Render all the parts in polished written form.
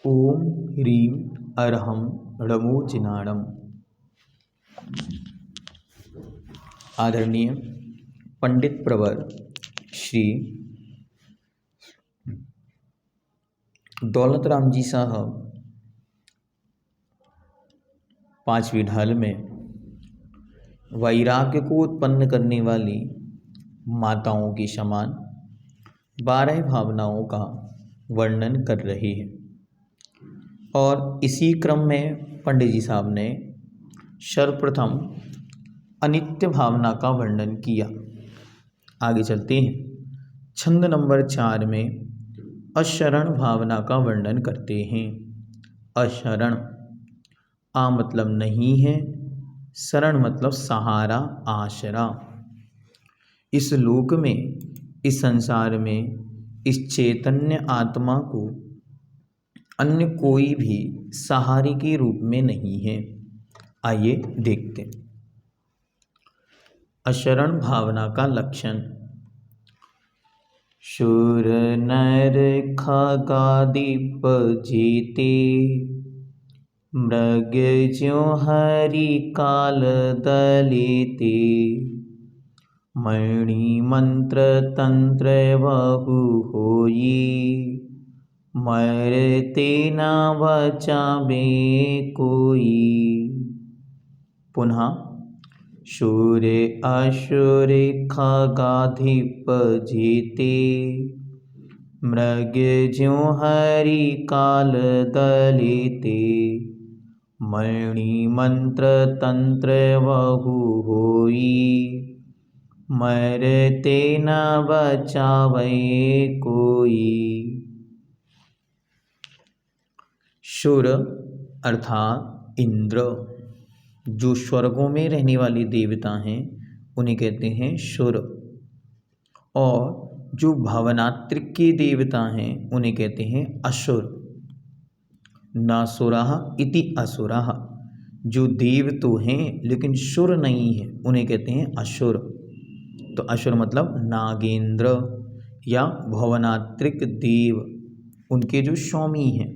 ओम ह्रीं अरहं णमोजिनाणम्। आदरणीय पंडित प्रवर श्री दौलत राम जी साहब पांचवी ढाल में वैराग्य को उत्पन्न करने वाली माताओं के समान 12 भावनाओं का वर्णन कर रही है। और इसी क्रम में पंडित जी साहब ने सर्वप्रथम अनित्य भावना का वर्णन किया। आगे चलते हैं। छंद नंबर 4 में अशरण भावना का वर्णन करते हैं। अशरण, आ मतलब नहीं है, शरण मतलब सहारा, आसरा। इस लोक में, इस संसार में, इस चैतन्य आत्मा को अन्य कोई भी सहारे के रूप में नहीं है। आइए देखते हैं। अशरण भावना का लक्षण। शूर नर खगादीप जीते, मृग ज्यों हरि काल दलेते, मणि मंत्र तंत्र बहु होई, मरते न बचावे कोई। पुनः शूर असुर खगाधिप जीते, मृग ज्यों हरि काल दलेते, मणि मंत्र तंत्र बहु होई, मरते न बचावे कोई। शूर अर्थात इंद्र, जो स्वर्गों में रहने वाले देवता हैं उन्हें कहते हैं शूर। और जो भवनात्रिक के देवता हैं उन्हें कहते हैं असुर। नासुराः इति असुराः, जो देव तो हैं लेकिन सुर नहीं है उन्हें कहते हैं असुर। तो असुर मतलब नागेंद्र या भवनात्रिक देव, उनके जो स्वामी हैं।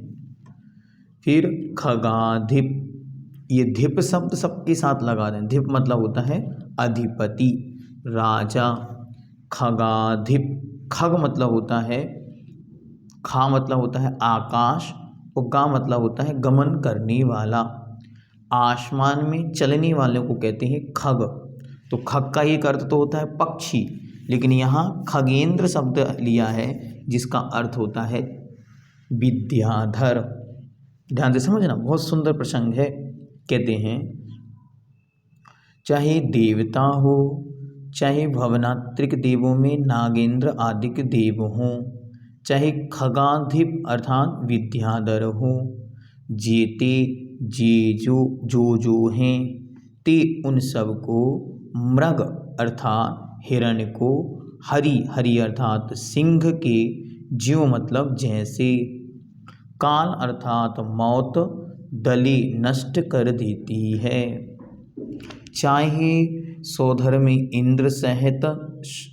फिर खगाधिप, ये धिप शब्द सबके साथ लगा दें। धिप मतलब होता है अधिपति, राजा। खगाधिप, खग मतलब होता है, खा मतलब होता है आकाश, और गा मतलब होता है गमन करने वाला। आसमान में चलने वाले को कहते हैं खग। तो खग का एक अर्थ तो होता है पक्षी, लेकिन यहाँ खगेंद्र शब्द लिया है जिसका अर्थ होता है विद्याधर। ध्यान से समझना, बहुत सुंदर प्रसंग है। कहते हैं चाहे देवता हो, चाहे भवनात्रिक देवों में नागेंद्र आदि के देव हों, चाहे खगाधिप अर्थात विद्याधर हो, जेते जे जो हैं, ते उन सब को, मृग अर्थात हिरण्य को, हरि हरि अर्थात सिंह के, ज्यों मतलब जैसे, काल अर्थात मौत, दले नष्ट कर देती है। चाहे स्वधर्मी इंद्र सहित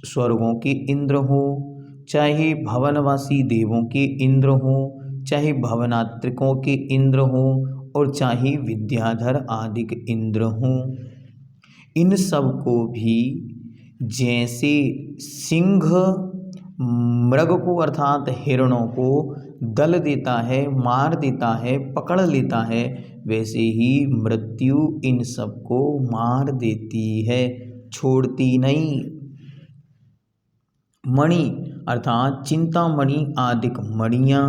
स्वर्गों के इंद्र हो, चाहे भवनवासी देवों के इंद्र हो, चाहे भवनात्रिकों के इंद्र हो, और चाहे विद्याधर आदि के इंद्र हों, इन सब को भी जैसे सिंह मृग को अर्थात हिरणों को दल देता है, मार देता है, पकड़ लेता है, वैसे ही मृत्यु इन सब को मार देती है, छोड़ती नहीं। मणि अर्थात चिंतामणि आदिक मणियाँ,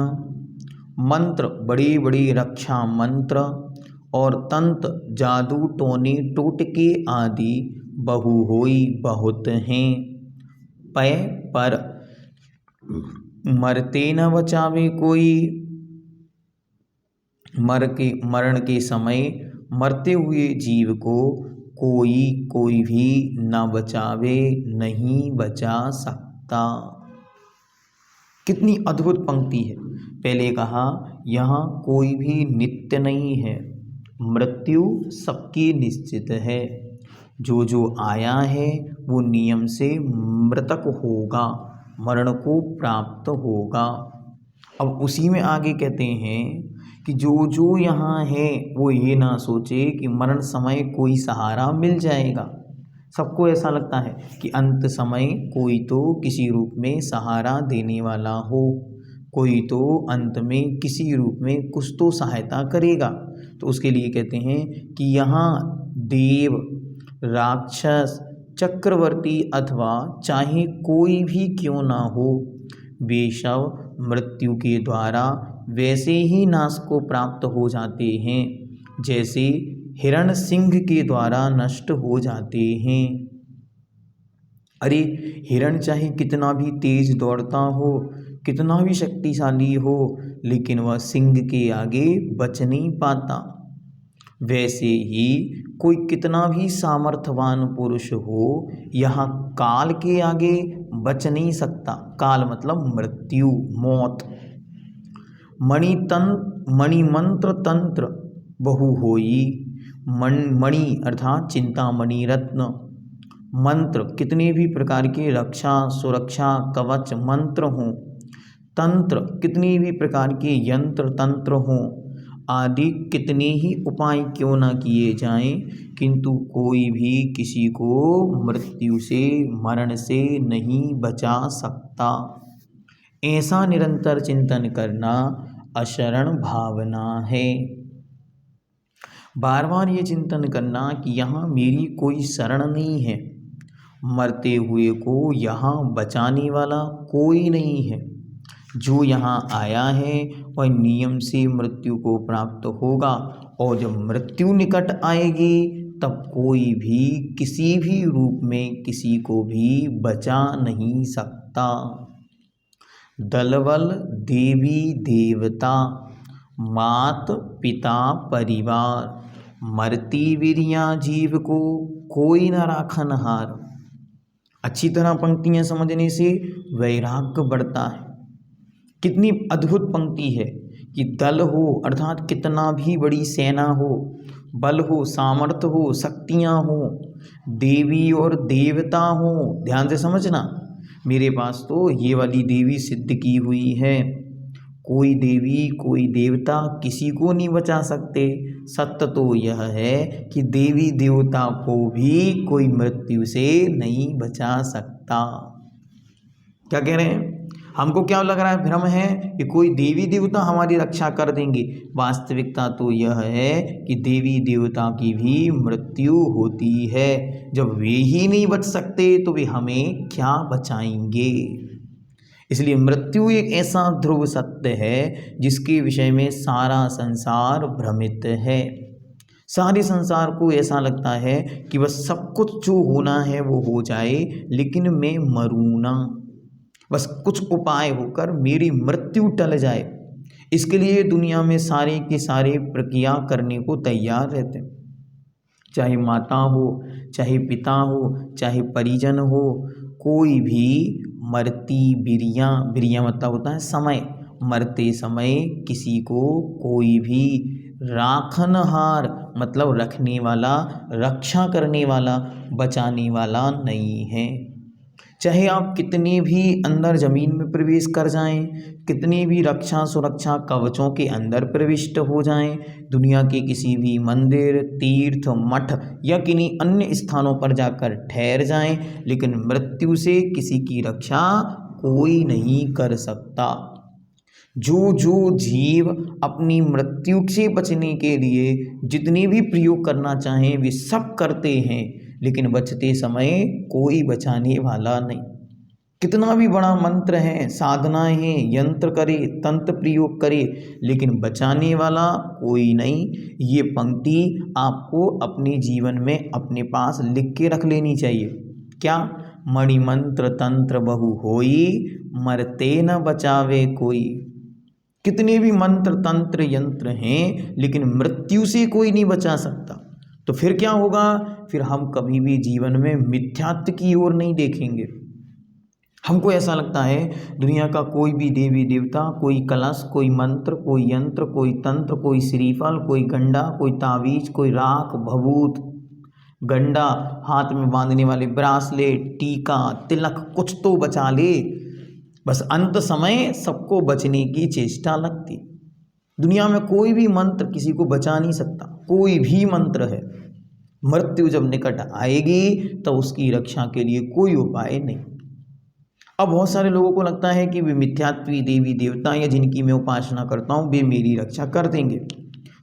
मंत्र बड़ी बड़ी रक्षा मंत्र, और तंत्र जादू टोने टोटके आदि बहु होई बहुत हैं। पय पर मरते न बचावे कोई, मरण के समय मरते हुए जीव को कोई भी न बचावे, नहीं बचा सकता। कितनी अद्भुत पंक्ति है। पहले कहा यहाँ कोई भी नित्य नहीं है, मृत्यु सबकी निश्चित है। जो आया है वो नियम से मृतक होगा, मरण को प्राप्त होगा। अब उसी में आगे कहते हैं कि जो जो यहाँ है वो ये ना सोचे कि मरण समय कोई सहारा मिल जाएगा। सबको ऐसा लगता है कि अंत समय कोई तो किसी रूप में सहारा देने वाला हो, कोई तो अंत में किसी रूप में कुछ तो सहायता करेगा। तो उसके लिए कहते हैं कि यहाँ देव, राक्षस, चक्रवर्ती अथवा चाहे कोई भी क्यों ना हो, वे सब मृत्यु के द्वारा वैसे ही नाश को प्राप्त हो जाते हैं जैसे हिरण सिंह के द्वारा नष्ट हो जाते हैं। अरे हिरण चाहे कितना भी तेज दौड़ता हो, कितना भी शक्तिशाली हो, लेकिन वह सिंह के आगे बच नहीं पाता। वैसे ही कोई कितना भी सामर्थ्यवान पुरुष हो, यहाँ काल के आगे बच नहीं सकता। काल मतलब मृत्यु, मौत। मणिमंत्र तंत्र बहु होई, मणि अर्थात चिंतामणि रत्न, मंत्र कितने भी प्रकार के रक्षा सुरक्षा कवच मंत्र हों, तंत्र कितने भी प्रकार के यंत्र तंत्र हों, आदि कितने ही उपाय क्यों ना किए जाएं, किंतु कोई भी किसी को मृत्यु से, मरण से नहीं बचा सकता। ऐसा निरंतर चिंतन करना अशरण भावना है। बार बार ये चिंतन करना कि यहाँ मेरी कोई शरण नहीं है, मरते हुए को यहाँ बचाने वाला कोई नहीं है। जो यहाँ आया है वह नियम से मृत्यु को प्राप्त होगा, और जब मृत्यु निकट आएगी तब कोई भी किसी भी रूप में किसी को भी बचा नहीं सकता। दलबल देवी देवता, मात पिता परिवार, मरती वीरिया जीव को कोई न राखन हार। अच्छी तरह पंक्तियां समझने से वैराग्य बढ़ता है। कितनी अद्भुत पंक्ति है कि दल हो अर्थात कितना भी बड़ी सेना हो, बल हो, सामर्थ्य हो, शक्तियाँ हो, देवी और देवता हो। ध्यान से समझना, मेरे पास तो ये वाली देवी सिद्ध की हुई है। कोई देवी कोई देवता किसी को नहीं बचा सकते। सत्य तो यह है कि देवी देवता को भी कोई मृत्यु से नहीं बचा सकता। क्या कह रहे हैं? हमको क्या लग रहा है, भ्रम है कि कोई देवी देवता हमारी रक्षा कर देंगे। वास्तविकता तो यह है कि देवी देवता की भी मृत्यु होती है। जब वे ही नहीं बच सकते तो वे हमें क्या बचाएंगे। इसलिए मृत्यु एक ऐसा ध्रुव सत्य है जिसके विषय में सारा संसार भ्रमित है। सारे संसार को ऐसा लगता है कि बस सब कुछ जो होना है वो हो जाए, लेकिन मैं मरूं ना, बस कुछ उपाय होकर मेरी मृत्यु टल जाए। इसके लिए दुनिया में सारे के सारे प्रक्रिया करने को तैयार रहते हैं। चाहे माता हो, चाहे पिता हो, चाहे परिजन हो, कोई भी मरती बिरिया, बिरिया मतलब होता है समय, मरते समय किसी को कोई भी राखनहार मतलब रखने वाला, रक्षा करने वाला, बचाने वाला नहीं है। चाहे आप कितने भी अंदर जमीन में प्रवेश कर जाएं, कितने भी रक्षा सुरक्षा कवचों के अंदर प्रविष्ट हो जाएं, दुनिया के किसी भी मंदिर, तीर्थ, मठ या किन्हीं अन्य स्थानों पर जाकर ठहर जाएं, लेकिन मृत्यु से किसी की रक्षा कोई नहीं कर सकता। जो जो जीव अपनी मृत्यु से बचने के लिए जितने भी प्रयोग करना चाहें वे सब करते हैं, लेकिन बचते समय कोई बचाने वाला नहीं। कितना भी बड़ा मंत्र है, साधनाएं हैं, यंत्र करे, तंत्र प्रयोग करे, लेकिन बचाने वाला कोई नहीं। ये पंक्ति आपको अपने जीवन में अपने पास लिख के रख लेनी चाहिए। क्या? मणिमंत्र तंत्र बहु होई, मरते न बचावे कोई। कितने भी मंत्र तंत्र यंत्र हैं, लेकिन मृत्यु से कोई नहीं बचा सकता। तो फिर क्या होगा? फिर हम कभी भी जीवन में मिथ्यात्व की ओर नहीं देखेंगे। हमको ऐसा लगता है दुनिया का कोई भी देवी देवता, कोई कलश, कोई मंत्र, कोई यंत्र, कोई तंत्र, कोई श्रीफल, कोई गंडा, कोई तावीज, कोई राख, भभूत, गंडा, हाथ में बांधने वाले ब्रासलेट, टीका, तिलक, कुछ तो बचा ले। बस अंत समय सबको बचने की चेष्टा लगती। दुनिया में कोई भी मंत्र किसी को बचा नहीं सकता, कोई भी मंत्र है। मृत्यु जब निकट आएगी तो उसकी रक्षा के लिए कोई उपाय नहीं। अब बहुत सारे लोगों को लगता है कि वे मिथ्यात्वी देवी देवता या जिनकी मैं उपासना करता हूँ वे मेरी रक्षा कर देंगे।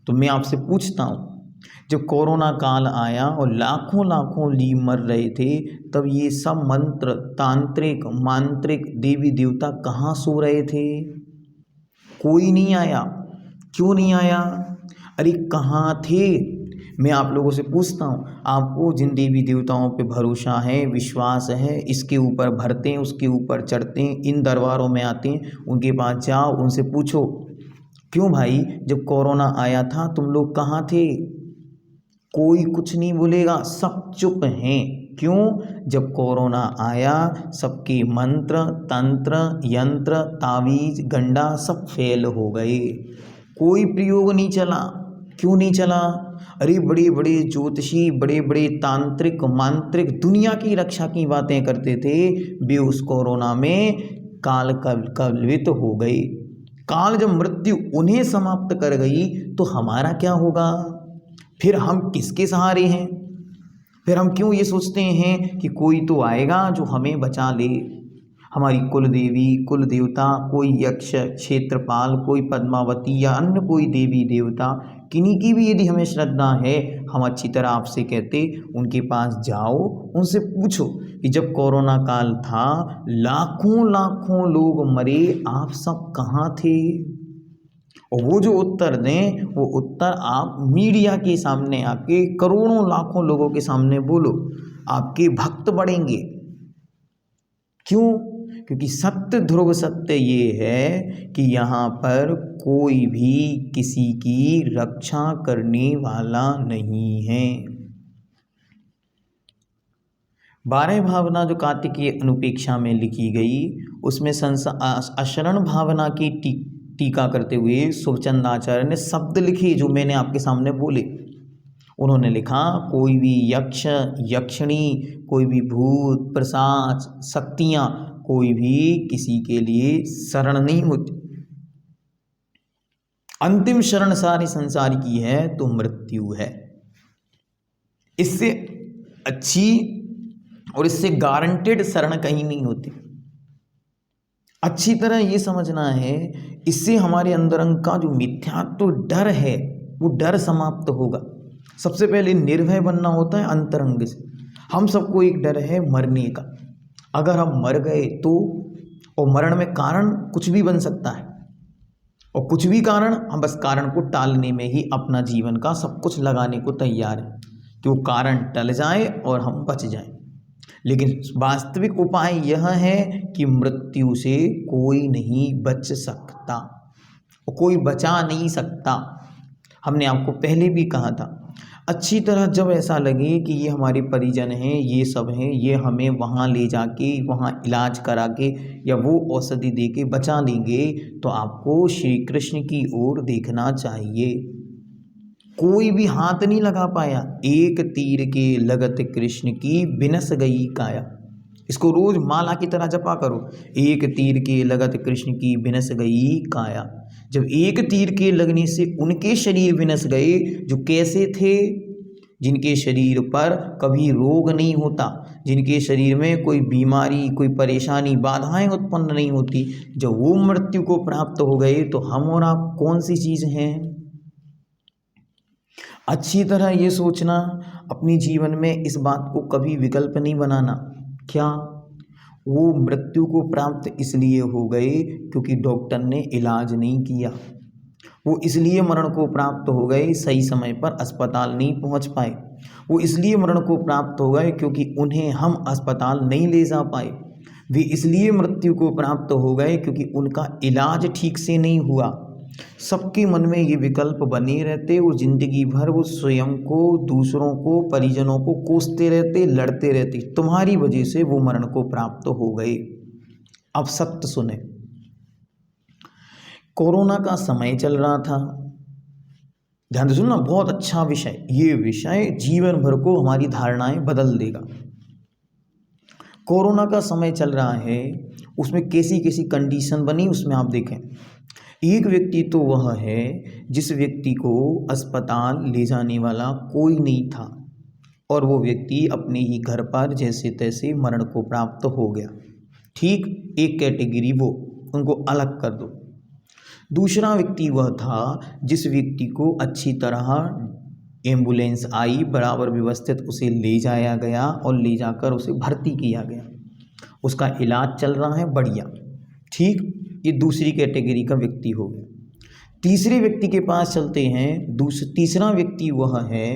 तो मैं आपसे पूछता हूँ, जब कोरोना काल आया और लाखों लाखों जीव मर रहे थे, तब ये सब मंत्र तांत्रिक मांत्रिक देवी देवता कहाँ सो रहे थे? कोई नहीं आया। क्यों नहीं आया? अरे कहाँ थे? मैं आप लोगों से पूछता हूँ, आपको जिन देवी देवताओं पे भरोसा है, विश्वास है, इसके ऊपर भरते हैं, उसके ऊपर चढ़ते हैं, इन दरबारों में आते हैं, उनके पास जाओ, उनसे पूछो, क्यों भाई जब कोरोना आया था तुम लोग कहाँ थे? कोई कुछ नहीं बोलेगा, सब चुप हैं। क्यों? जब कोरोना आया सबके मंत्र तंत्र यंत्र तावीज गंडा सब फेल हो गए, कोई प्रयोग नहीं चला। क्यों नहीं चला? अरे बड़े बड़े ज्योतिषी, बड़े बड़े तांत्रिक मांत्रिक दुनिया की रक्षा की बातें करते थे, वे उस कोरोना में काल कलवित हो गए। काल जब मृत्यु उन्हें समाप्त कर गई तो हमारा क्या होगा? फिर हम किसके सहारे हैं? फिर हम क्यों ये सोचते हैं कि कोई तो आएगा जो हमें बचा ले? हमारी कुल देवी कुल देवता, कोई यक्ष क्षेत्रपाल, कोई पद्मावती या अन्य कोई देवी देवता, किन्हीं की भी यदि हमें श्रद्धा है, हम अच्छी तरह आपसे कहते उनके पास जाओ, उनसे पूछो कि जब कोरोना काल था लाखों लाखों लोग मरे, आप सब कहाँ थे? और वो जो उत्तर दें वो उत्तर आप मीडिया के सामने आके करोड़ों लाखों लोगों के सामने बोलो, आपके भक्त बढ़ेंगे। क्यों? क्योंकि सत्य ध्रुव सत्य ये है कि यहाँ पर कोई भी किसी की रक्षा करने वाला नहीं है। 12 भावना जो कार्तिकीय अनुपेक्षा में लिखी गई, उसमें अशरण भावना की टीका करते हुए सुभचंद आचार्य ने शब्द लिखे जो मैंने आपके सामने बोले। उन्होंने लिखा, कोई भी यक्ष यक्षिणी, कोई भी भूत पिशाच शक्तियाँ, कोई भी किसी के लिए शरण नहीं होती। अंतिम शरण सारी संसार की है तो मृत्यु है। इससे अच्छी और इससे गारंटेड शरण कहीं नहीं होती। अच्छी तरह ये समझना है, इससे हमारे अंतरंग का जो मिथ्यात्व डर है वो डर समाप्त होगा। सबसे पहले निर्भय बनना होता है अंतरंग से। हम सबको एक डर है मरने का, अगर हम मर गए तो, और मरण में कारण कुछ भी बन सकता है, और कुछ भी कारण, हम बस कारण को टालने में ही अपना जीवन का सब कुछ लगाने को तैयार हैं कि वो कारण टल जाए और हम बच जाएं। लेकिन वास्तविक उपाय यह है कि मृत्यु से कोई नहीं बच सकता और कोई बचा नहीं सकता। हमने आपको पहले भी कहा था, अच्छी तरह जब ऐसा लगे कि ये हमारे परिजन हैं, ये सब हैं, ये हमें वहाँ ले जाके वहाँ इलाज करा के या वो औषधि दे के बचा लेंगे, तो आपको श्री कृष्ण की ओर देखना चाहिए। कोई भी हाथ नहीं लगा पाया, एक तीर के लगत कृष्ण की बिनस गई काया। इसको रोज माला की तरह जपा करो, एक तीर के लगत कृष्ण की बिनस गई काया। जब एक तीर के लगने से उनके शरीर विनस गए जो कैसे थे, जिनके शरीर पर कभी रोग नहीं होता, जिनके शरीर में कोई बीमारी कोई परेशानी बाधाएं उत्पन्न नहीं होती, जब वो मृत्यु को प्राप्त हो गए तो हम और आप कौन सी चीज़ हैं? अच्छी तरह ये सोचना, अपनी जीवन में इस बात को कभी विकल्प नहीं बनाना। क्या? वो मृत्यु को प्राप्त इसलिए हो गए क्योंकि डॉक्टर ने इलाज नहीं किया। वो इसलिए मरण को प्राप्त हो गए, सही समय पर अस्पताल नहीं पहुंच पाए। वो इसलिए मरण को प्राप्त हो गए क्योंकि उन्हें हम अस्पताल नहीं ले जा पाए। वे इसलिए मृत्यु को प्राप्त हो गए क्योंकि उनका इलाज ठीक से नहीं हुआ। सबके मन में ये विकल्प बने रहते, वो जिंदगी भर वो स्वयं को, दूसरों को, परिजनों को कोसते रहते, लड़ते रहते। तुम्हारी वजह से वो मरण को प्राप्त हो गए। अब सत्य सुने, कोरोना का समय चल रहा था, ध्यान से सुनना, बहुत अच्छा विषय, ये विषय जीवन भर को हमारी धारणाएं बदल देगा। कोरोना का समय चल रहा है, उसमें कैसी कैसी कंडीशन बनी उसमें आप देखें। एक व्यक्ति तो वह है जिस व्यक्ति को अस्पताल ले जाने वाला कोई नहीं था और वो व्यक्ति अपने ही घर पर जैसे तैसे मरण को प्राप्त हो गया। ठीक, एक कैटेगरी वो, उनको अलग कर दो। दूसरा व्यक्ति वह था जिस व्यक्ति को अच्छी तरह एम्बुलेंस आई, बराबर व्यवस्थित उसे ले जाया गया और ले जाकर उसे भर्ती किया गया, उसका इलाज चल रहा है बढ़िया। ठीक, ये दूसरी कैटेगरी का व्यक्ति हो गया। तीसरे व्यक्ति के पास चलते हैं। तीसरा व्यक्ति वह है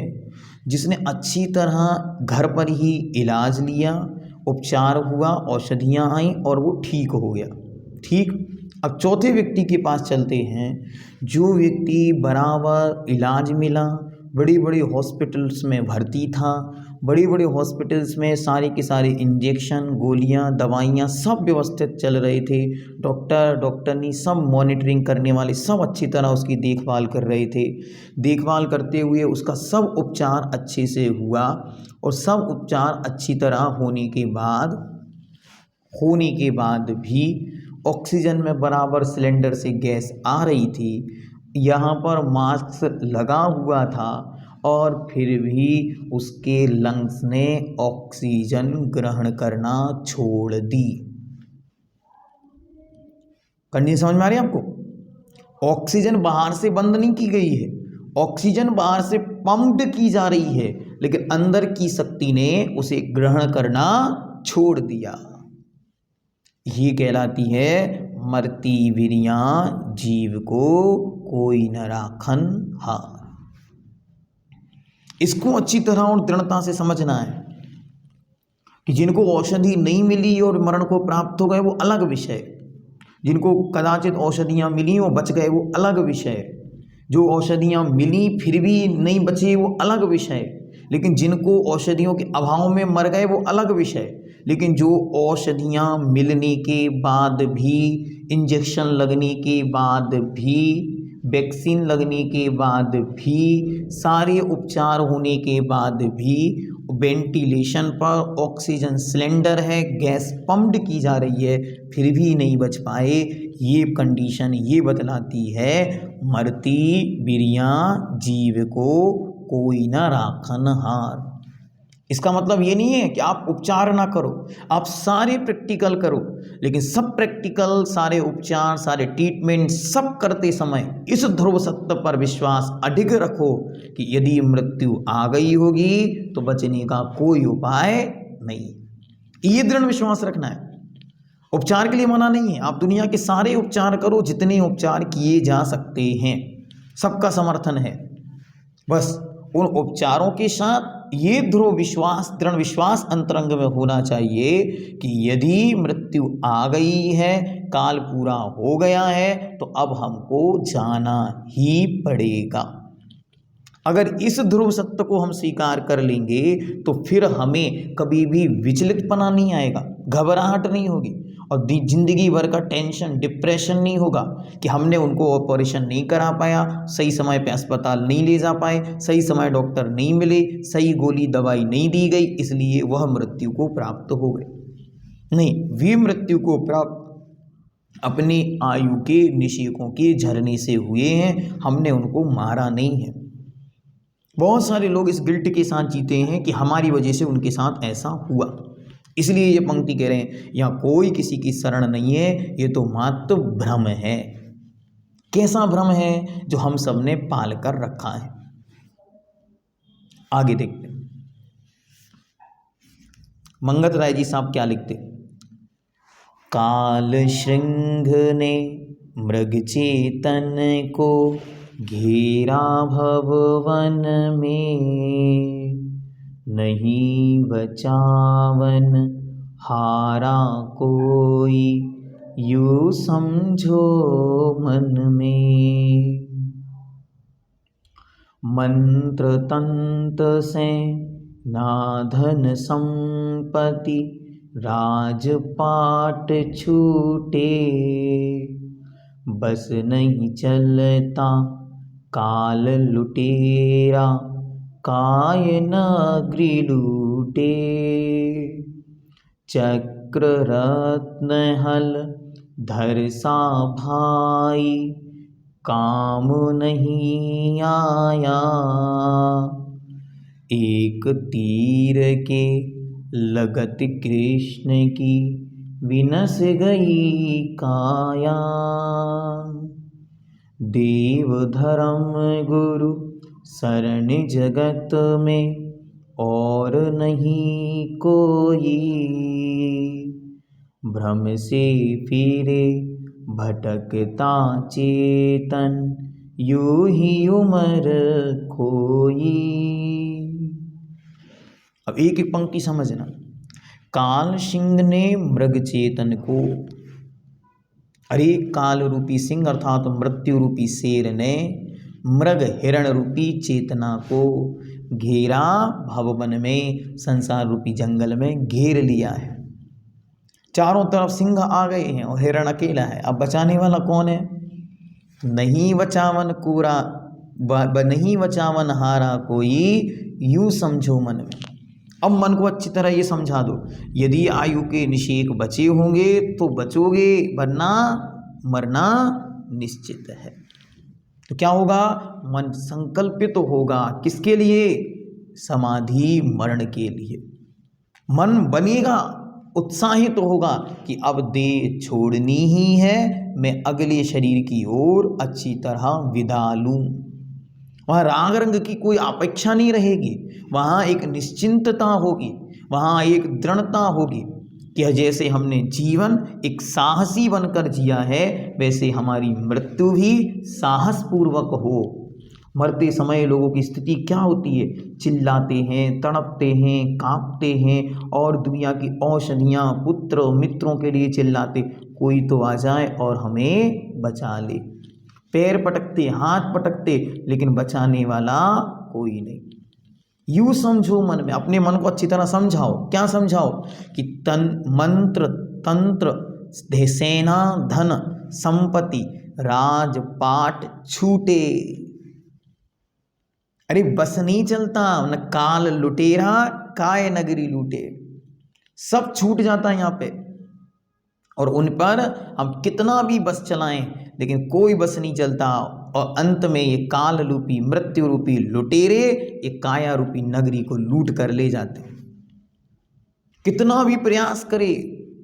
जिसने अच्छी तरह घर पर ही इलाज लिया, उपचार हुआ, औषधियाँ आईं और वो ठीक हो गया। ठीक, अब चौथे व्यक्ति के पास चलते हैं। जो व्यक्ति बराबर इलाज मिला, बड़ी बड़ी हॉस्पिटल्स में भर्ती था, बड़ी बड़ी हॉस्पिटल्स में सारे के सारे इंजेक्शन, गोलियां, दवाइयां सब व्यवस्थित चल रहे थे, डॉक्टरनी सब मॉनिटरिंग करने वाले सब अच्छी तरह उसकी देखभाल कर रहे थे। देखभाल करते हुए उसका सब उपचार अच्छे से हुआ और सब उपचार अच्छी तरह होने के बाद भी ऑक्सीजन में बराबर सिलेंडर से गैस आ रही थी, यहाँ पर मास्क लगा हुआ था और फिर भी उसके लंग्स ने ऑक्सीजन ग्रहण करना छोड़ दी। कंडीशन समझ में आ रही है आपको? ऑक्सीजन बाहर से बंद नहीं की गई है, ऑक्सीजन बाहर से पंप्ड की जा रही है, लेकिन अंदर की शक्ति ने उसे ग्रहण करना छोड़ दिया। ये कहलाती है मरती वीरिया जीव को कोई न राखन हार। इसको अच्छी तरह और दृढ़ता से समझना है कि जिनको औषधि नहीं मिली और मरण को प्राप्त हो गए वो अलग विषय, जिनको कदाचित औषधियाँ मिली वो बच गए वो अलग विषय, जो औषधियाँ मिली फिर भी नहीं बचे वो अलग विषय, लेकिन जिनको औषधियों के अभाव में मर गए वो अलग विषय। लेकिन जो औषधियाँ मिलने के बाद भी, इंजेक्शन लगने के बाद भी, वैक्सीन लगने के बाद भी, सारे उपचार होने के बाद भी, वेंटिलेशन पर ऑक्सीजन सिलेंडर है, गैस पंप्ड की जा रही है, फिर भी नहीं बच पाए, ये कंडीशन ये बतलाती है मरती वीरिया जीव को कोई न राखन हार। इसका मतलब ये नहीं है कि आप उपचार ना करो, आप सारे प्रैक्टिकल करो, लेकिन सब प्रैक्टिकल, सारे उपचार, सारे ट्रीटमेंट सब करते समय इस ध्रुव सत्य पर विश्वास अडिग रखो कि यदि मृत्यु आ गई होगी तो बचने का कोई उपाय नहीं। ये दृढ़ विश्वास रखना है। उपचार के लिए मना नहीं है, आप दुनिया के सारे उपचार करो, जितने उपचार किए जा सकते हैं, सबका समर्थन है। बस उन उपचारों के साथ ये ध्रुव विश्वास, दृढ़ विश्वास अंतरंग में होना चाहिए कि यदि मृत्यु आ गई है, काल पूरा हो गया है, तो अब हमको जाना ही पड़ेगा। अगर इस ध्रुव सत्य को हम स्वीकार कर लेंगे तो फिर हमें कभी भी विचलितपना नहीं आएगा, घबराहट नहीं होगी और जिंदगी भर का टेंशन, डिप्रेशन नहीं होगा कि हमने उनको ऑपरेशन नहीं करा पाया, सही समय पे अस्पताल नहीं ले जा पाए, सही समय डॉक्टर नहीं मिले, सही गोली दवाई नहीं दी गई, इसलिए वह मृत्यु को प्राप्त हो गए। नहीं, वे मृत्यु को प्राप्त अपनी आयु के निषेकों के झरने से हुए हैं, हमने उनको मारा नहीं है। बहुत सारे लोग इस गिल्ट के साथ जीते हैं कि हमारी वजह से उनके साथ ऐसा हुआ, इसलिए ये पंक्ति कह रहे हैं यहाँ कोई किसी की शरण नहीं है, ये तो मात्र भ्रम है। कैसा भ्रम है? जो हम सब ने पाल कर रखा है। आगे देखते हैं मंगत राय जी साहब क्या लिखते। काल श्रृंग ने मृग चेतन को घेरा भवन में, नहीं बचावन हारा कोई, यू समझो मन में। मंत्र तंत्र से ना धन संपत्ति, राजपाट छूटे, बस नहीं चलता काल लुटेरा, काय नगरी लूटे। चक्र रत्न हल धर सा भाई, काम नहीं आया। एक तीर के लगत कृष्ण की विनस गई काया। देव धर्म गुरु शरण जगत में और नहीं कोई। भ्रम से फिरे भटकता चेतन यूं ही उम्र खोई। अब एक एक पंक्ति समझना। काल सिंह ने मृग चेतन को, अरे काल रूपी सिंह अर्थात मृत्यु रूपी शेर ने मृग हिरण रूपी चेतना को घेरा, भववन में संसार रूपी जंगल में घेर लिया है। चारों तरफ सिंह आ गए हैं और हिरण अकेला है। अब बचाने वाला कौन है? नहीं बचावन कूरा नहीं बचावन हारा कोई, यूं समझो मन में। अब मन को अच्छी तरह ये समझा दो, यदि आयु के निषेक बचे होंगे तो बचोगे, वरना मरना निश्चित है। तो क्या होगा? मन संकल्पित तो होगा किसके लिए? समाधि मरण के लिए। मन बनेगा, उत्साहित तो होगा कि अब देह छोड़नी ही है, मैं अगले शरीर की ओर अच्छी तरह विदा लूं। वहाँ राग रंग की कोई अपेक्षा नहीं रहेगी, वहाँ एक निश्चिंतता होगी, वहाँ एक दृढ़ता होगी कि जैसे हमने जीवन एक साहसी बनकर जिया है, वैसे हमारी मृत्यु भी साहसपूर्वक हो। मरते समय लोगों की स्थिति क्या होती है? चिल्लाते हैं, तड़पते हैं, कांपते हैं और दुनिया की औषधियाँ पुत्र मित्रों के लिए चिल्लाते, कोई तो आ जाए और हमें बचा ले। पैर पटकते, हाथ पटकते, लेकिन बचाने वाला कोई नहीं। यूँ समझो मन में, अपने मन को अच्छी तरह समझाओ। क्या समझाओ? कि तन मंत्र तंत्र सेना धन संपत्ति राजपाट छूटे। अरे बस नहीं चलता, न काल लुटेरा काय नगरी लूटे, सब छूट जाता है यहाँ पे। और उन पर हम कितना भी बस चलाएं, लेकिन कोई बस नहीं चलता। और अंत में ये काल रूपी मृत्यु रूपी लुटेरे ये काया रूपी नगरी को लूट कर ले जाते। कितना भी प्रयास करे,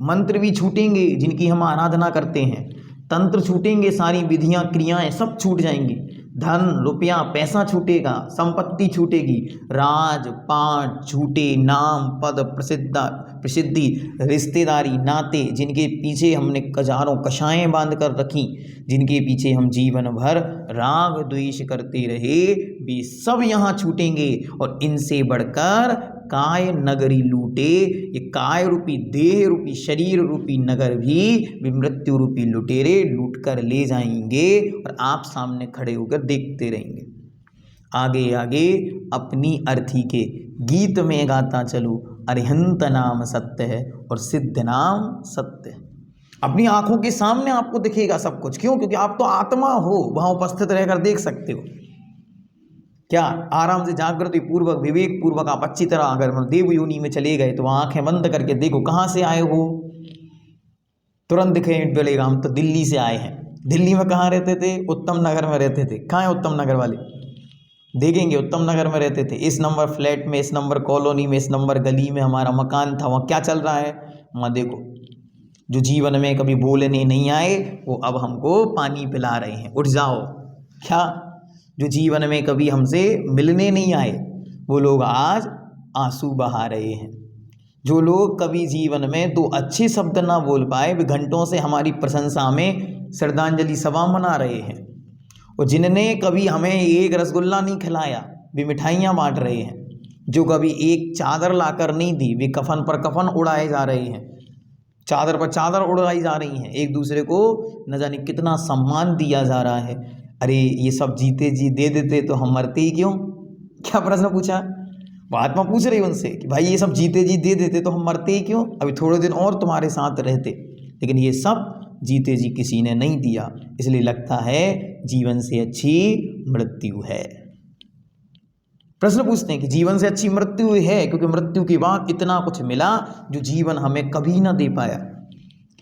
मंत्र भी छूटेंगे जिनकी हम आराधना करते हैं, तंत्र छूटेंगे, सारी विधियां क्रियाएं सब छूट जाएंगी, धन रुपया पैसा छूटेगा, संपत्ति छूटेगी, राज पाट छूटे, नाम पद प्रसिद्धि रिश्तेदारी नाते जिनके पीछे हमने हजारों कषाएं बांध कर रखी, जिनके पीछे हम जीवन भर राग द्वेष करते रहे, वे सब यहाँ छूटेंगे। और इनसे बढ़कर काय नगरी लूटे, ये काय रूपी देह रूपी शरीर रूपी नगर भी मृत्यु रूपी लुटेरे लूट कर ले जाएंगे और आप सामने खड़े होकर देखते रहेंगे। आगे आगे अपनी अर्थी के गीत में गाता चलो, अरिहंत नाम सत्य है और सिद्ध नाम सत्य है। अपनी आंखों के सामने आपको दिखेगा सब कुछ। क्यों? क्योंकि आप तो आत्मा हो, वहां उपस्थित रहकर देख सकते हो। क्या आराम से जागृति पूर्वक विवेक पूर्वक आप अच्छी तरह अगर देव योनि में चले गए तो आंखें बंद करके देखो कहाँ से आए हो, तुरंत दिखे बोलेगा हम तो दिल्ली से आए हैं। दिल्ली में कहाँ रहते थे? उत्तम नगर में रहते थे। कहाँ है उत्तम नगर वाले? देखेंगे उत्तम नगर में रहते थे, इस नंबर फ्लैट में, इस नंबर कॉलोनी में, इस नंबर गली में हमारा मकान था। वहाँ क्या चल रहा है? वहाँ देखो, जो जीवन में कभी बोलने नहीं आए वो अब हमको पानी पिला रहे हैं, उठ जाओ। क्या? जो जीवन में कभी हमसे मिलने नहीं आए वो लोग आज आंसू बहा रहे हैं। जो लोग कभी जीवन में दो अच्छे शब्द ना बोल पाए, वे घंटों से हमारी प्रशंसा में श्रद्धांजलि सभा मना रहे हैं। और जिनने कभी हमें एक रसगुल्ला नहीं खिलाया, वे मिठाइयाँ बांट रहे हैं। जो कभी एक चादर लाकर नहीं दी, वे कफन पर कफन उड़ाए जा रहे हैं, चादर पर चादर उड़ाई जा रही हैं। एक दूसरे को न जाने कितना सम्मान दिया जा रहा है। अरे ये सब जीते जी दे देते तो हम मरते ही क्यों? क्या प्रश्न पूछा? वो आत्मा पूछ रही उनसे कि भाई ये सब जीते जी दे देते तो हम मरते ही क्यों? अभी थोड़े दिन और तुम्हारे साथ रहते। लेकिन ये सब जीते जी किसी ने नहीं दिया, इसलिए लगता है जीवन से अच्छी मृत्यु है। प्रश्न पूछते हैं कि जीवन से अच्छी मृत्यु है, क्योंकि मृत्यु के बाद इतना कुछ मिला जो जीवन हमें कभी ना दे पाया।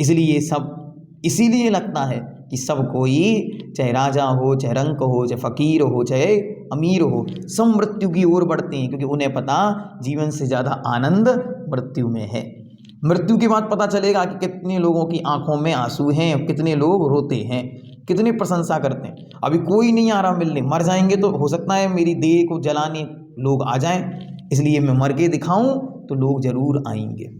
इसलिए ये सब इसीलिए लगता है कि सब कोई, चाहे राजा हो, चाहे रंक हो, चाहे फ़कीर हो, चाहे अमीर हो, सब मृत्यु की ओर बढ़ते हैं, क्योंकि उन्हें पता जीवन से ज़्यादा आनंद मृत्यु में है। मृत्यु के बाद पता चलेगा कि कितने लोगों की आंखों में आंसू हैं, कितने लोग रोते हैं, कितने प्रशंसा करते हैं। अभी कोई नहीं आ रहा मिलने, मर जाएंगे तो हो सकता है मेरी देह को जलाने लोग आ जाएं, इसलिए मैं मर के दिखाऊं तो लोग जरूर आएंगे।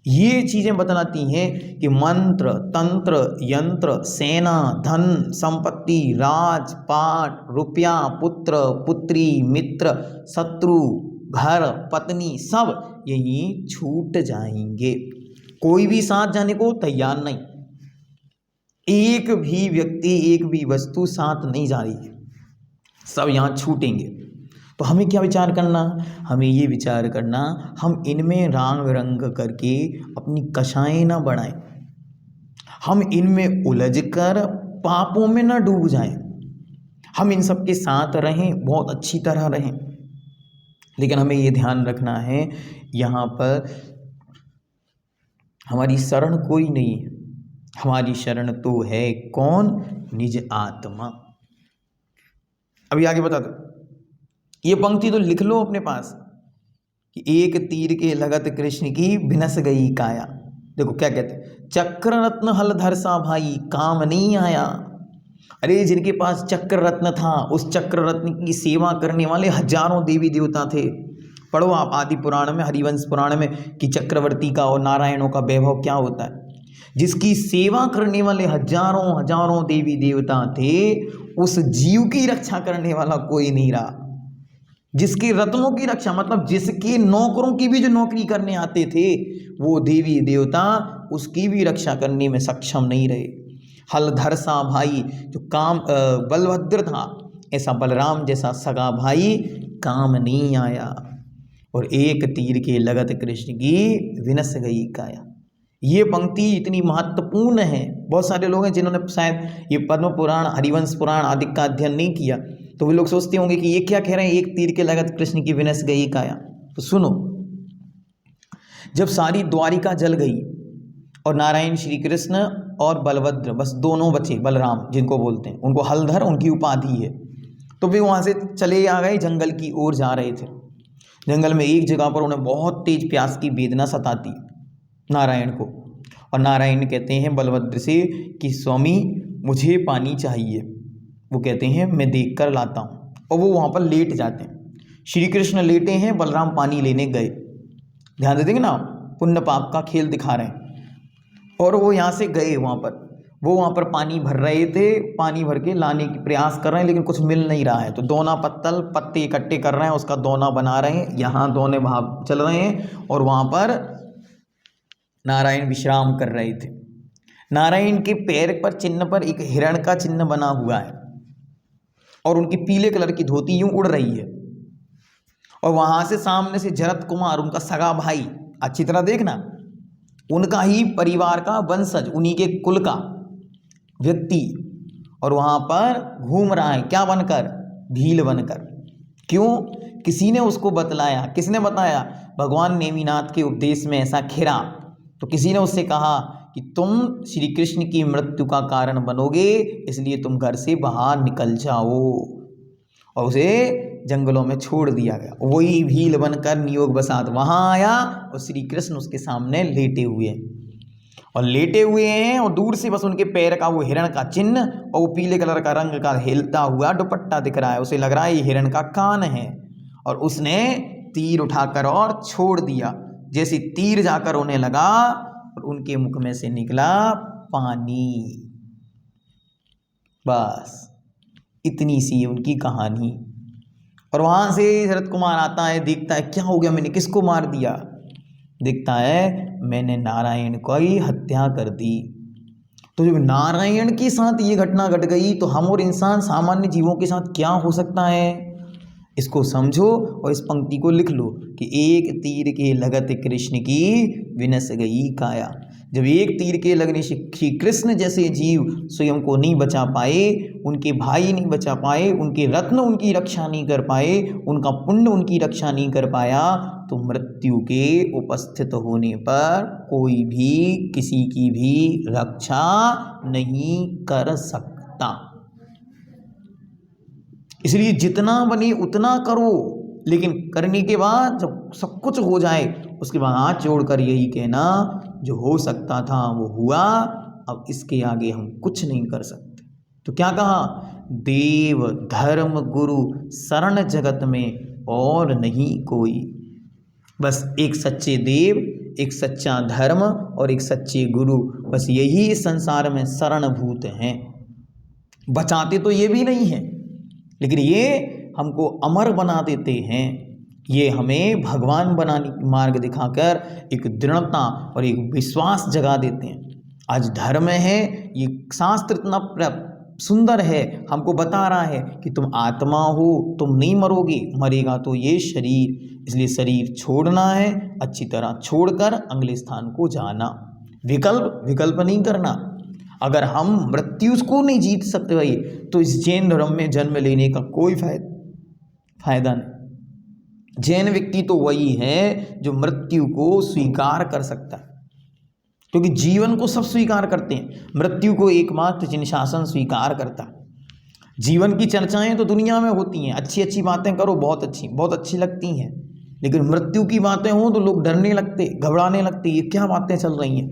ये चीज़ें बतलाती हैं कि मंत्र, तंत्र, यंत्र, सेना, धन, संपत्ति, राज, पाट, रुपया, पुत्र, पुत्री, मित्र, शत्रु, घर, पत्नी, सब यही छूट जाएंगे। कोई भी साथ जाने को तैयार नहीं, एक भी व्यक्ति, एक भी वस्तु साथ नहीं जा रही है, सब यहाँ छूटेंगे। तो हमें क्या विचार करना, हमें ये विचार करना हम इनमें राग रंग करके अपनी कषाएं ना बढ़ाएं, हम इनमें उलझकर पापों में ना डूब जाएं, हम इन सब के साथ रहें, बहुत अच्छी तरह रहें। लेकिन हमें ये ध्यान रखना है यहाँ पर हमारी शरण कोई नहीं है, हमारी शरण तो है कौन, निज आत्मा। अभी आगे बता दो, ये पंक्ति तो लिख लो अपने पास कि एक तीर के लगत कृष्ण की विनस गई काया। देखो क्या कहते हैं, चक्र रत्न हलधर सा भाई काम नहीं आया। अरे जिनके पास चक्र रत्न था, उस चक्र रत्न की सेवा करने वाले हजारों देवी देवता थे। पढ़ो आप आदि पुराण में, हरिवंश पुराण में कि चक्रवर्ती का और नारायणों का वैभव क्या होता है। जिसकी सेवा करने वाले हजारों हजारों देवी देवता थे, उस जीव की रक्षा करने वाला कोई नहीं रहा। जिसके रत्नों की रक्षा, मतलब जिसके नौकरों की भी जो नौकरी करने आते थे, वो देवी देवता उसकी भी रक्षा करने में सक्षम नहीं रहे। हलधर सा भाई जो काम बलभद्र था, ऐसा बलराम जैसा सगा भाई काम नहीं आया। और एक तीर के लगत कृष्ण की विनस गई काया। ये पंक्ति इतनी महत्वपूर्ण है। बहुत सारे लोग हैं जिन्होंने शायद ये पद्म पुराण, हरिवंश पुराण आदि का अध्ययन नहीं किया, तो वे लोग सोचते होंगे कि ये क्या कह रहे हैं, एक तीर के लगत कृष्ण की विनस गई काया। तो सुनो, जब सारी द्वारिका जल गई और नारायण श्री कृष्ण और बलभद्र बस दोनों बचे, बलराम जिनको बोलते हैं, उनको हलधर उनकी उपाधि है, तो वे वहाँ से चले आ गए, जंगल की ओर जा रहे थे। जंगल में एक जगह पर उन्हें बहुत तेज प्यास की वेदना सताती नारायण को, और नारायण कहते हैं बलभद्र से कि स्वामी मुझे पानी चाहिए। वो कहते हैं मैं देख कर लाता हूँ, और वो वहाँ पर लेट जाते हैं। श्री कृष्ण लेटे हैं, बलराम पानी लेने गए। ध्यान दे देंगे ना, पुण्य पाप का खेल दिखा रहे हैं। और वो यहाँ से गए वहाँ पर, वो वहाँ पर पानी भर रहे थे, पानी भर के लाने की प्रयास कर रहे हैं, लेकिन कुछ मिल नहीं रहा है। तो दोना पत्तल पत्ते इकट्ठे कर रहे हैं, उसका दोना बना रहे हैं, यहाँ दोने भाव चल रहे हैं, और वहाँ पर नारायण विश्राम कर रहे थे। नारायण के पैर पर चिन्ह पर एक हिरण का चिन्ह बना हुआ है, और उनकी पीले कलर की धोती यूं उड़ रही है। और वहां से सामने से जरत कुमार, उनका सगा भाई, अच्छी तरह देखना, उनका ही परिवार का वंशज, उन्हीं के कुल का व्यक्ति, और वहां पर घूम रहा है क्या बनकर, भील बनकर। क्यों, किसी ने उसको बतलाया। किसने बताया, भगवान नेमिनाथ के उपदेश में ऐसा खिरा, तो किसी ने उससे कहा कि तुम श्री कृष्ण की मृत्यु का कारण बनोगे, इसलिए तुम घर से बाहर निकल जाओ। और उसे जंगलों में छोड़ दिया गया। वही भील बनकर नियोग बसात वहां आया, और श्री कृष्ण उसके सामने लेटे हुए हैं, और दूर से बस उनके पैर का वो हिरण का चिन्ह और वो पीले कलर का रंग का हिलता हुआ दुपट्टा दिख रहा है। उसे लग रहा है ये हिरण का कान है, और उसने तीर उठाकर और छोड़ दिया। जैसे तीर जाकर उन्हें लगा, और उनके मुख में से निकला पानी। बस इतनी सी उनकी कहानी। और वहां से शरद कुमार आता है, देखता है क्या हो गया, मैंने किसको मार दिया। देखता है मैंने नारायण को ही हत्या कर दी। तो जब नारायण के साथ ये घटना घट गई, तो हम और इंसान सामान्य जीवों के साथ क्या हो सकता है, इसको समझो और इस पंक्ति को लिख लो कि एक तीर के लगत कृष्ण की विनस गई काया। जब एक तीर के लगने से श्री कृष्ण जैसे जीव स्वयं को नहीं बचा पाए, उनके भाई नहीं बचा पाए, उनके रत्न उनकी रक्षा नहीं कर पाए, उनका पुण्य उनकी रक्षा नहीं कर पाया, तो मृत्यु के उपस्थित होने पर कोई भी किसी की भी रक्षा नहीं कर सकता। इसलिए जितना बने उतना करो, लेकिन करने के बाद जब सब कुछ हो जाए उसके बाद हाथ जोड़कर यही कहना, जो हो सकता था वो हुआ, अब इसके आगे हम कुछ नहीं कर सकते। तो क्या कहा, देव धर्म गुरु शरण जगत में और नहीं कोई। बस एक सच्चे देव, एक सच्चा धर्म और एक सच्चे गुरु, बस यही इस संसार में शरणभूत हैं। बचाते तो ये भी नहीं हैं, लेकिन ये हमको अमर बना देते हैं। ये हमें भगवान बनाने की मार्ग दिखाकर एक दृढ़ता और एक विश्वास जगा देते हैं। आज धर्म है, ये शास्त्र इतना सुंदर है, हमको बता रहा है कि तुम आत्मा हो, तुम नहीं मरोगे, मरेगा तो ये शरीर। इसलिए शरीर छोड़ना है, अच्छी तरह छोड़कर अगले स्थान को जाना, विकल्प नहीं करना। अगर हम मृत्यु को नहीं जीत सकते भाई, तो इस जैन धर्म में जन्म लेने का कोई फायदा नहीं। जैन व्यक्ति तो वही है जो मृत्यु को स्वीकार कर सकता है, क्योंकि जीवन को सब स्वीकार करते हैं, मृत्यु को एकमात्र जिन शासन स्वीकार करता है। जीवन की चर्चाएं तो दुनिया में होती हैं, अच्छी अच्छी बातें करो, बहुत अच्छी लगती हैं, लेकिन मृत्यु की बातें हों तो लोग डरने लगते, घबराने लगते, ये क्या बातें चल रही हैं।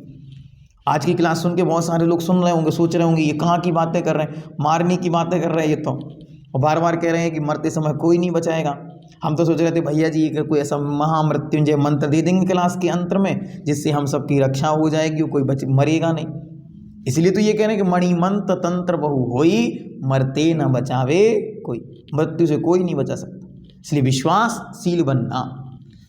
आज की क्लास सुन के बहुत सारे लोग सुन रहे होंगे, सोच रहे होंगे ये कहाँ की बातें कर रहे हैं, मारने की बातें कर रहे हैं ये तो, और बार बार कह रहे हैं कि मरते समय कोई नहीं बचाएगा। हम तो सोच रहे थे भैया जी कोई ऐसा महामृत्युंजय मंत्र दे देंगे क्लास के अंत में, जिससे हम सबकी रक्षा हो जाएगी, कोई मरेगा नहीं। इसलिए तो ये कह रहे हैं कि मणिमंत्र तंत्र बहु होई, मरते न बचावे कोई, मृत्यु से कोई नहीं बचा सकता। इसलिए विश्वासशील बनना,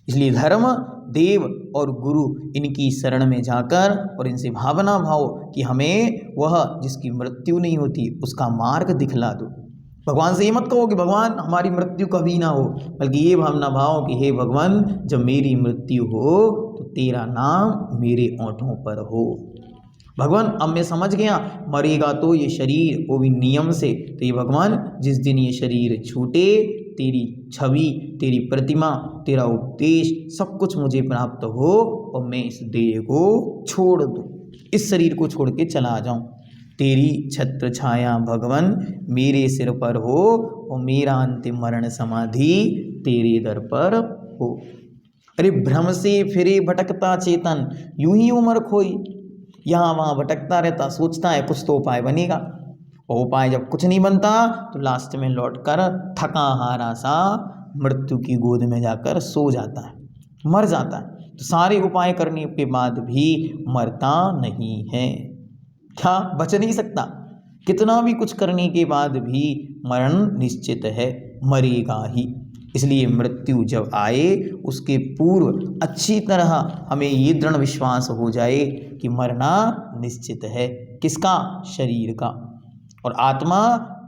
इसलिए धर्म देव और गुरु इनकी शरण में जाकर और इनसे भावना भाव कि हमें वह जिसकी मृत्यु नहीं होती उसका मार्ग दिखला दो। भगवान से ये मत कहो कि भगवान हमारी मृत्यु कभी ना हो, बल्कि ये भावना भाव कि हे भगवान जब मेरी मृत्यु हो तो तेरा नाम मेरे ओंठों पर हो। भगवान अब मैं समझ गया मरेगा तो ये शरीर, वो भी नियम से, तो ये भगवान जिस दिन ये शरीर छूटे, तेरी छवि, तेरी प्रतिमा, तेरा उपदेश सब कुछ मुझे प्राप्त हो और मैं इस देह को छोड़ दूँ, इस शरीर को छोड़ के चला जाऊँ। तेरी छत्र छाया भगवान मेरे सिर पर हो और मेरा अंतिम मरण समाधि तेरे दर पर हो। अरे भ्रम से फिरे भटकता चेतन यूं ही उम्र खोई, यहाँ वहाँ भटकता रहता, सोचता है कुछ तो उपाय बनेगा, और उपाय जब कुछ नहीं बनता तो लास्ट में लौटकर थका हारा सा मृत्यु की गोद में जाकर सो जाता है, मर जाता है। तो सारे उपाय करने के बाद भी मरता नहीं है, क्या बच नहीं सकता, कितना भी कुछ करने के बाद भी मरण निश्चित है, मरेगा ही। इसलिए मृत्यु जब आए उसके पूर्व अच्छी तरह हमें ये दृढ़ विश्वास हो जाए कि मरना निश्चित है, किसका, शरीर का, और आत्मा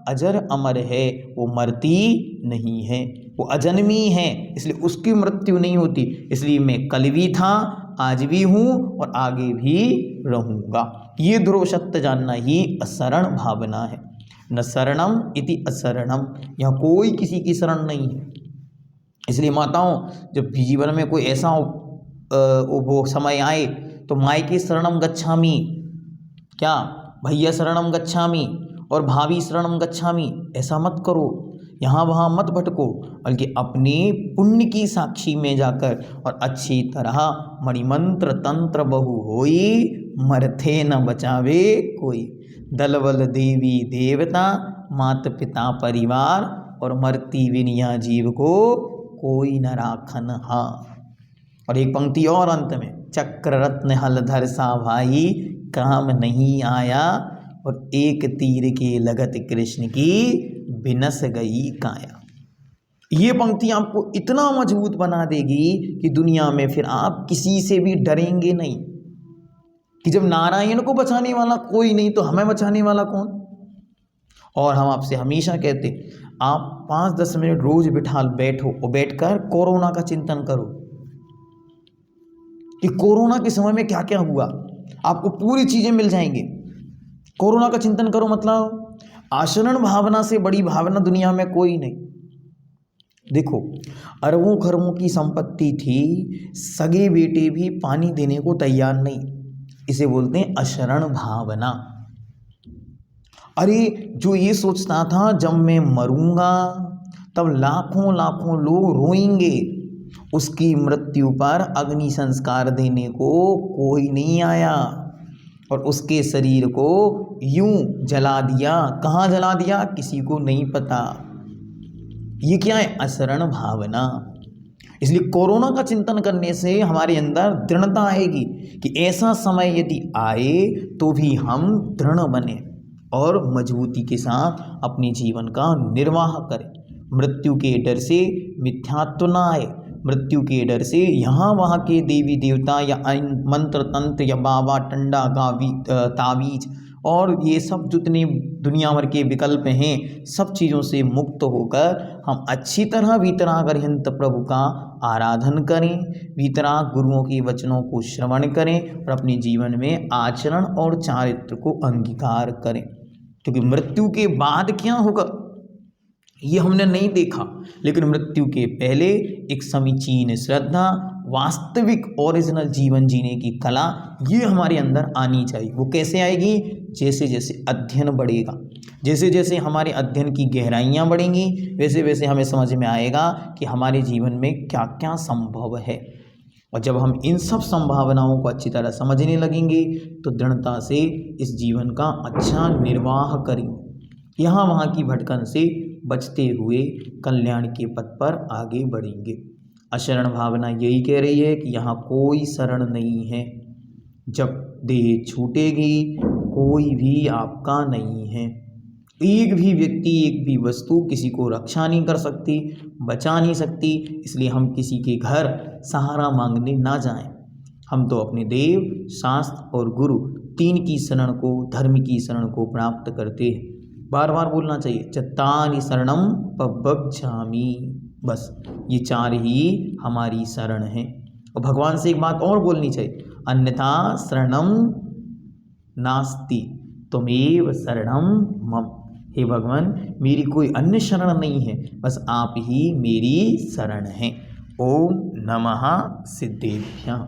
अजर अमर है, वो मरती नहीं है, वो अजन्मी है, इसलिए उसकी मृत्यु नहीं होती। इसलिए मैं कल भी था, आज भी हूँ और आगे भी रहूँगा। ये ध्रुव सत्य जानना ही असरण भावना है। न शरणम इति असरणम, यहाँ कोई किसी की शरण नहीं है। इसलिए माताओं जब जीवन में कोई ऐसा वो समय आए तो मायके शरणम गच्छामि, क्या भैया शरणम गच्छामि और भाभी शरणम गच्छामि, ऐसा मत करो, यहाँ वहाँ मत भटको, बल्कि अपने पुण्य की साक्षी में जाकर और अच्छी तरह मणिमंत्र तंत्र बहु होई, मरथे न बचावे कोई। दलबल देवी देवता मात पिता परिवार, और मरती विनिया जीव को कोई न राखन हा। और एक पंक्ति और अंत में, चक्र रत्न हलधर सा भाई काम नहीं आया, और एक तीर के लगत कृष्ण की बिनस गई काया। ये पंक्ति आपको इतना मजबूत बना देगी कि दुनिया में फिर आप किसी से भी डरेंगे नहीं, कि जब नारायण को बचाने वाला कोई नहीं तो हमें बचाने वाला कौन। और हम आपसे हमेशा कहते, आप 5-10 मिनट रोज बैठो और बैठकर कोरोना का चिंतन करो कि कोरोना के समय में क्या क्या हुआ, आपको पूरी चीज़ें मिल जाएंगी। कोरोना का चिंतन करो, मतलब आचरण भावना से बड़ी भावना दुनिया में कोई नहीं। देखो, अरबों खरबों की संपत्ति थी, सगे बेटे भी पानी देने को तैयार नहीं। इसे बोलते हैं अशरण भावना। अरे जो ये सोचता था जब मैं मरूंगा तब लाखों लाखों लोग रोएंगे, उसकी मृत्यु पर अग्नि संस्कार देने को कोई नहीं आया और उसके शरीर को यूं जला दिया। कहाँ जला दिया किसी को नहीं पता। ये क्या है? अशरण भावना। इसलिए कोरोना का चिंतन करने से हमारे अंदर दृढ़ता आएगी कि ऐसा समय यदि आए तो भी हम दृढ़ बने और मजबूती के साथ अपने जीवन का निर्वाह करें। मृत्यु के डर से मिथ्यात्व न आए, मृत्यु के डर से यहाँ वहाँ के देवी देवता या मंत्र तंत्र या बाबा टंडा गावी तावीज और ये सब जितने दुनिया भर के विकल्प हैं, सब चीज़ों से मुक्त होकर हम अच्छी तरह वीतरागर्हंत प्रभु का आराधन करें, वीतराग गुरुओं के वचनों को श्रवण करें और अपने जीवन में आचरण और चारित्र को अंगीकार करें। क्योंकि मृत्यु के बाद क्या होगा ये हमने नहीं देखा, लेकिन मृत्यु के पहले एक समीचीन श्रद्धा, वास्तविक ओरिजिनल जीवन जीने की कला ये हमारे अंदर आनी चाहिए। वो कैसे आएगी? जैसे जैसे अध्ययन बढ़ेगा, जैसे जैसे हमारे अध्ययन की गहराइयाँ बढ़ेंगी, वैसे वैसे हमें समझ में आएगा कि हमारे जीवन में क्या क्या संभव है। और जब हम इन सब संभावनाओं को अच्छी तरह समझने लगेंगे तो दृढ़ता से इस जीवन का अच्छा निर्वाह करेंगे, यहाँ वहाँ की भटकन से बचते हुए कल्याण के पथ पर आगे बढ़ेंगे। अशरण भावना यही कह रही है कि यहाँ कोई शरण नहीं है। जब देह छूटेगी कोई भी आपका नहीं है। एक भी व्यक्ति, एक भी वस्तु किसी को रक्षा नहीं कर सकती, बचा नहीं सकती। इसलिए हम किसी के घर सहारा मांगने ना जाएं। हम तो अपने देव, शास्त्र और गुरु तीन की शरण को, धर्म की शरण को प्राप्त करते हैं। बार बार बोलना चाहिए, चत्तानि शरणम पब्बजामि। बस ये चार ही हमारी शरण है। और भगवान से एक बात और बोलनी चाहिए, अन्यथा शरणम नास्ति त्वमेव शरणम मम। हे भगवान, मेरी कोई अन्य शरण नहीं है, बस आप ही मेरी शरण हैं। ओम नमः सिद्धेभ्यः।